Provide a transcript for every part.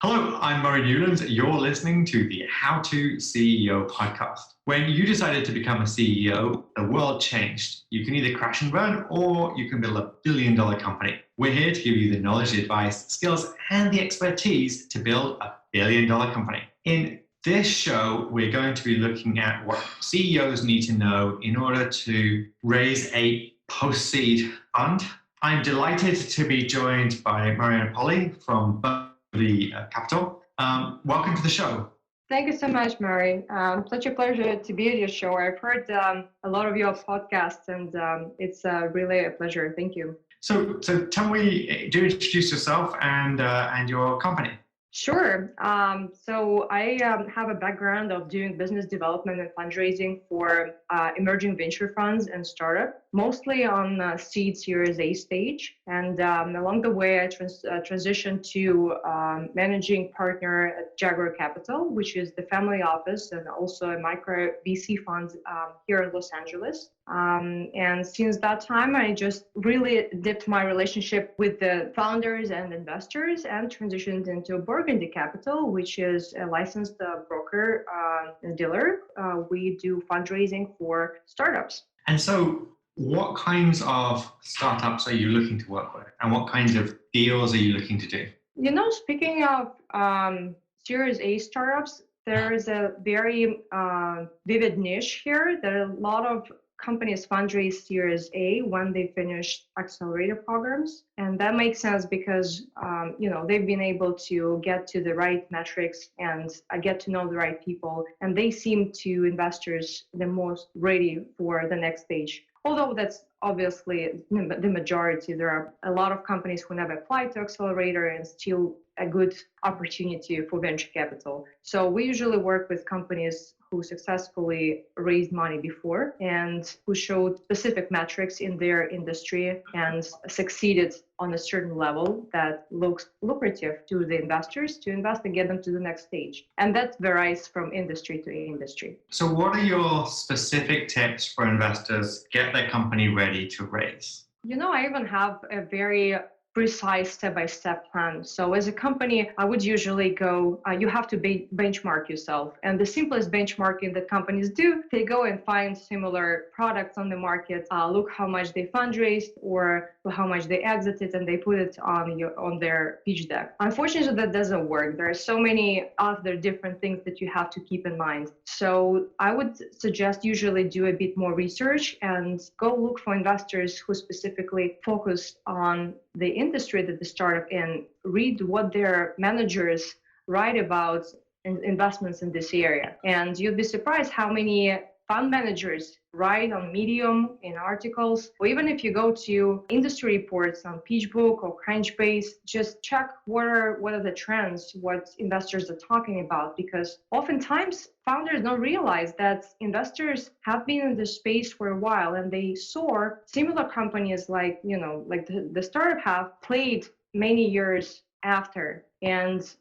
Hello, I'm Murray Newlands. You're listening to the How to CEO podcast. When you decided to become a CEO, the world changed. You can either crash and burn or you can build $1 billion company. We're here to give you the knowledge, advice, skills, and the expertise to build $1 billion company. In this show, we're going to be looking at what CEOs need to know in order to raise a post-seed fund. I'm delighted to be joined by Mariana Polly from the Capital. Welcome to the show. Thank you so much, Murray. Such a pleasure to be at your show. I've heard a lot of your podcasts, and it's really a pleasure. Thank you. So tell me, do introduce yourself and your company. Sure. So I have a background of doing business development and fundraising for emerging venture funds and startup, mostly on seed Series A stage. And along the way, I transitioned to managing partner at Jaguar Capital, which is the family office and also a micro VC fund here in Los Angeles. And since that time, I just really dipped my relationship with the founders and investors and transitioned into Burgundy Capital, which is a licensed broker and dealer. We do fundraising for startups. And so what kinds of startups are you looking to work with? And what kinds of deals are you looking to do? You know, speaking of Series A startups, there is a very vivid niche here. There are a lot of companies fundraise Series A when they finish accelerator programs. And that makes sense because, they've been able to get to the right metrics and get to know the right people. And they seem to investors the most ready for the next stage. Although that's obviously the majority. There are a lot of companies who never applied to accelerator and still a good opportunity for venture capital. So we usually work with companies who successfully raised money before and who showed specific metrics in their industry and succeeded on a certain level that looks lucrative to the investors to invest and get them to the next stage. And that varies from industry to industry. So what are your specific tips for investors to get their company ready to raise? I even have a very precise step-by-step plan. So as a company, I would usually go, you have to benchmark yourself. And the simplest benchmarking that companies do, they go and find similar products on the market, look how much they fundraised or how much they exited, and they put it on their pitch deck. Unfortunately, that doesn't work. There are so many other different things that you have to keep in mind. So I would suggest usually do a bit more research and go look for investors who specifically focus on the industry that they startup in, read what their managers write about investments in this area. And you'd be surprised how many fund managers write on Medium in articles, or even if you go to industry reports on PitchBook or Crunchbase, just check what are the trends, what investors are talking about, because oftentimes founders don't realize that investors have been in this space for a while and they saw similar companies like the startup have played many years after, and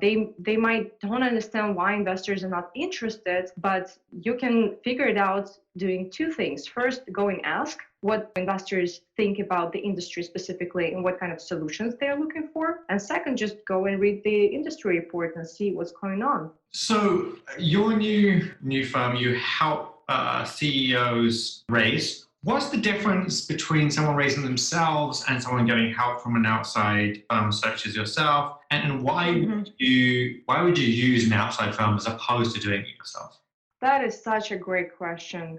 they might don't understand why investors are not interested, but you can figure it out doing two things. First, go and ask what investors think about the industry specifically and what kind of solutions they're looking for. And second, just go and read the industry report and see what's going on. So your new firm, you help CEOs raise. What's the difference between someone raising themselves and someone getting help from an outside firm such as yourself? And why would you use an outside firm as opposed to doing it yourself? That is such a great question.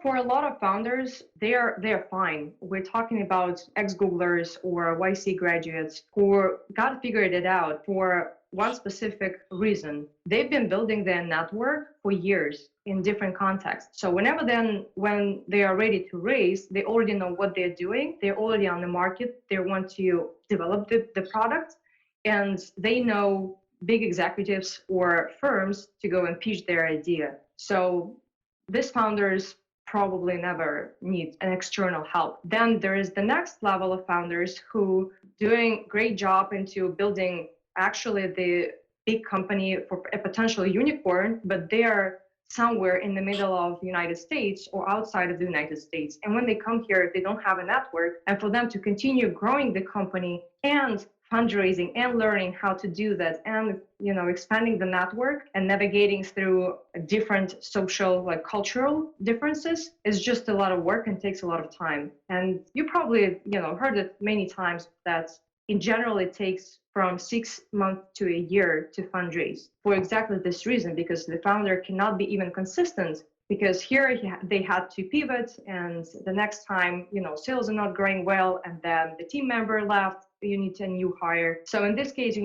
For a lot of founders, they're fine. We're talking about ex-Googlers or YC graduates who got figured it out for one specific reason. They've been building their network for years in different contexts. So when they are ready to raise, they already know what they're doing. They're already on the market. They want to develop the product, and they know big executives or firms to go and pitch their idea. So these founders probably never need an external help. Then there is the next level of founders who doing great job into building actually the big company for a potential unicorn, but they are somewhere in the middle of the United States or outside of the United States. And when they come here, they don't have a network. And for them to continue growing the company and fundraising and learning how to do that, and expanding the network and navigating through different social, like cultural differences, is just a lot of work and takes a lot of time. And you probably heard it many times that in general it takes from 6 months to a year to fundraise, for exactly this reason, because the founder cannot be even consistent, because here they had to pivot, and the next time sales are not growing well, and then the team member left, you need a new hire. So in this case,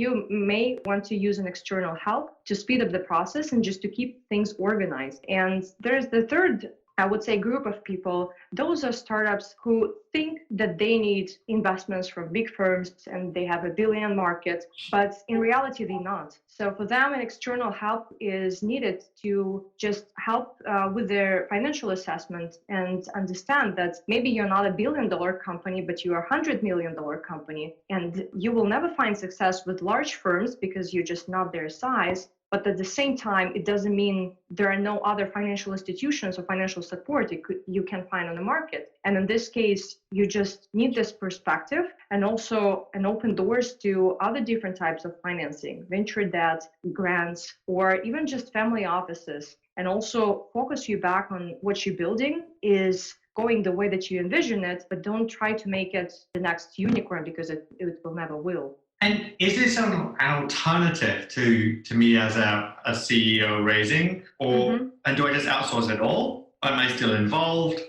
you may want to use an external help to speed up the process and just to keep things organized. And there's the third, I would say, group of people. Those are startups who think that they need investments from big firms and they have a billion market, but in reality, they're not. So for them, an external help is needed to just help with their financial assessment and understand that maybe you're not a billion-dollar company, but you are $100 million company, and you will never find success with large firms because you're just not their size. But at the same time, it doesn't mean there are no other financial institutions or financial support you can find on the market. And in this case, you just need this perspective, and also an open doors to other different types of financing, venture debt, grants, or even just family offices. And also focus you back on what you're building is going the way that you envision it, but don't try to make it the next unicorn, because it will never will. And is this an alternative to me as a CEO raising, or and do I just outsource it all? Am I still involved?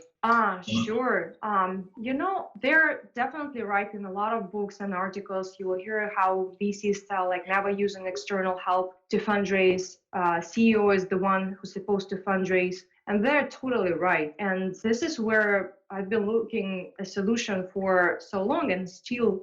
Sure. They're definitely right. In a lot of books and articles, you will hear how VCs tell, like, never use an external help to fundraise. CEO is the one who's supposed to fundraise. And they're totally right. And this is where I've been looking a solution for so long, and still,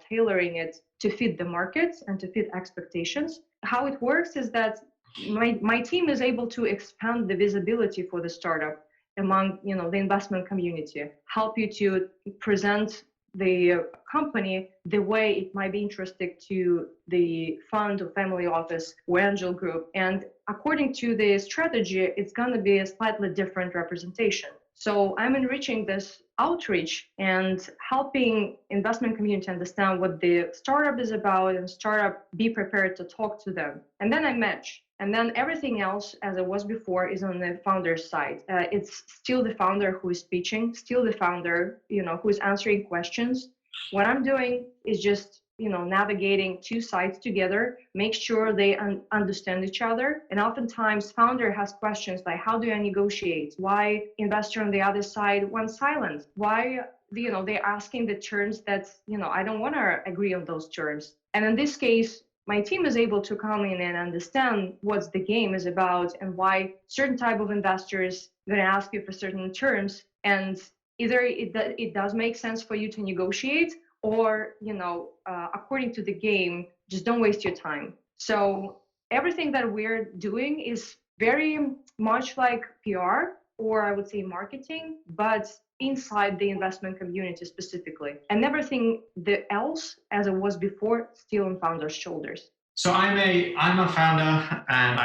tailoring it to fit the markets and to fit expectations. How it works is that my team is able to expand the visibility for the startup among the investment community, help you to present the company the way it might be interesting to the fund or family office or angel group. And according to the strategy, it's going to be a slightly different representation. So I'm enriching this outreach and helping investment community understand what the startup is about, and startup be prepared to talk to them. And then I match. And then everything else, as it was before, is on the founder's side. It's still the founder who is pitching, still the founder, who is answering questions. What I'm doing is just, navigating two sides together, make sure they understand each other. And oftentimes, founder has questions like, how do I negotiate? Why investor on the other side went silent? Why, they're asking the terms that, I don't want to agree on those terms. And in this case, my team is able to come in and understand what the game is about and why certain type of investors are going to ask you for certain terms. And either it does make sense for you to negotiate, or, according to the game, just don't waste your time. So everything that we're doing is very much like PR, or I would say marketing, but inside the investment community specifically, and everything else as it was before still on founders' shoulders. So I'm a founder, and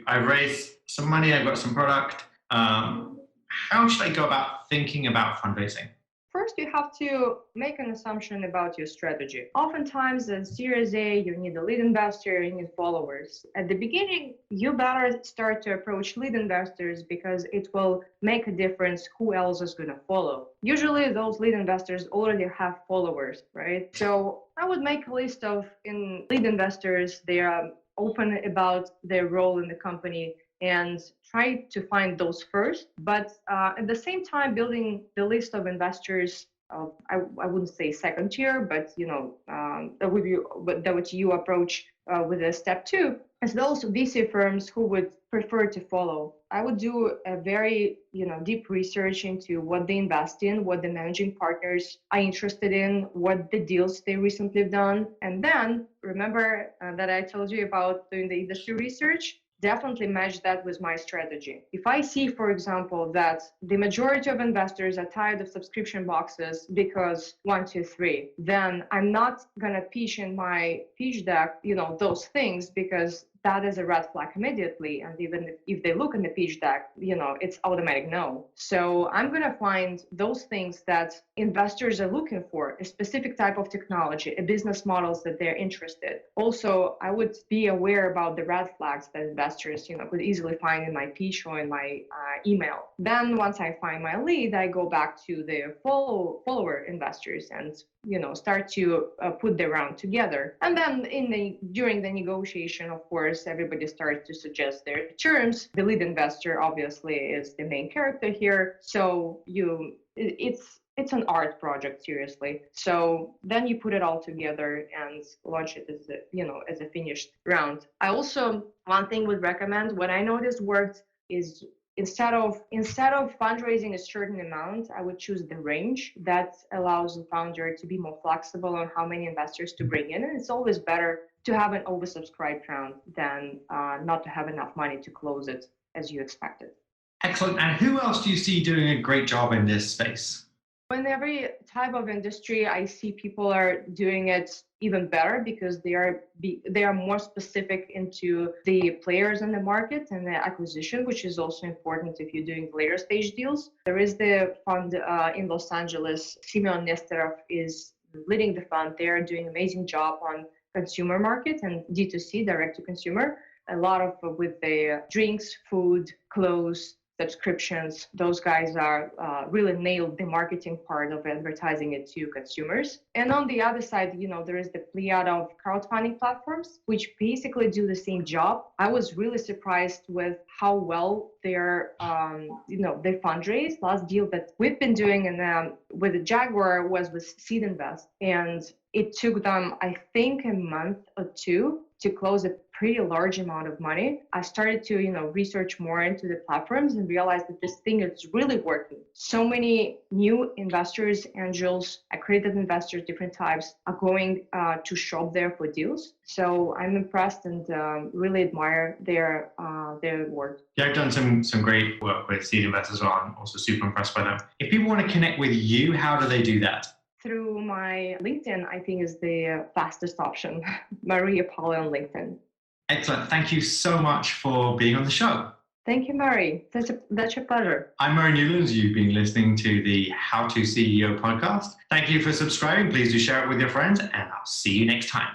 I've raised some money, I've got some product. How should I go about thinking about fundraising? First, you have to make an assumption about your strategy. Oftentimes in Series A, you need a lead investor, you need followers. At the beginning, you better start to approach lead investors, because it will make a difference who else is going to follow. Usually those lead investors already have followers, right? So I would make a list of lead investors. They are open about their role in the company, and try to find those first. But at the same time, building the list of investors, I wouldn't say second tier, but that would you approach with a step two, as those VC firms who would prefer to follow. I would do a very deep research into what they invest in, what the managing partners are interested in, what the deals they recently have done, and then remember that I told you about doing the industry research. Definitely match that with my strategy. If I see, for example, that the majority of investors are tired of subscription boxes because 1, 2, 3, then I'm not gonna pitch in my pitch deck, those things, because that is a red flag immediately. And even if they look in the pitch deck, it's automatic no. So I'm going to find those things that investors are looking for, a specific type of technology, a business models that they're interested. Also, I would be aware about the red flags that investors, could easily find in my pitch or in my email. Then once I find my lead, I go back to the follower investors and start to put the round together. And then during the negotiation, of course, everybody starts to suggest their terms. The lead investor obviously is the main character here. So it's an art project, seriously. So then you put it all together and launch it as a finished round. I also, one thing would recommend, what I noticed worked is instead of fundraising a certain amount, I would choose the range that allows the founder to be more flexible on how many investors to bring in. And it's always better to have an oversubscribed round than not to have enough money to close it as you expected. Excellent. And who else do you see doing a great job in this space? In every type of industry, I see people are doing it even better because they are more specific into the players in the market and the acquisition, which is also important if you're doing later stage deals. There is the fund in Los Angeles. Simeon Nesterov is leading the fund. They are doing an amazing job on consumer market and D2C, direct to consumer. A lot of with the drinks, food, clothes, subscriptions. Those guys are really nailed the marketing part of advertising it to consumers. And on the other side, there is the pleiad of crowdfunding platforms, which basically do the same job. I was really surprised with how well they fundraise. Last deal that we've been doing with the Jaguar was with Seed Invest, and it took them, I think, a month or two to close a pretty large amount of money. I started to, research more into the platforms and realized that this thing is really working. So many new investors, angels, accredited investors, different types, are going to shop there for deals. So I'm impressed and really admire their work. Yeah, I've done some great work with Seed Invest as well. I'm also super impressed by them. If people want to connect with you, how do they do that? Through my LinkedIn, I think is the fastest option. Maria Paula on LinkedIn. Excellent. Thank you so much for being on the show. Thank you, Murray. That's a pleasure. I'm Murray Newlands. You've been listening to the How to CEO podcast. Thank you for subscribing. Please do share it with your friends, and I'll see you next time.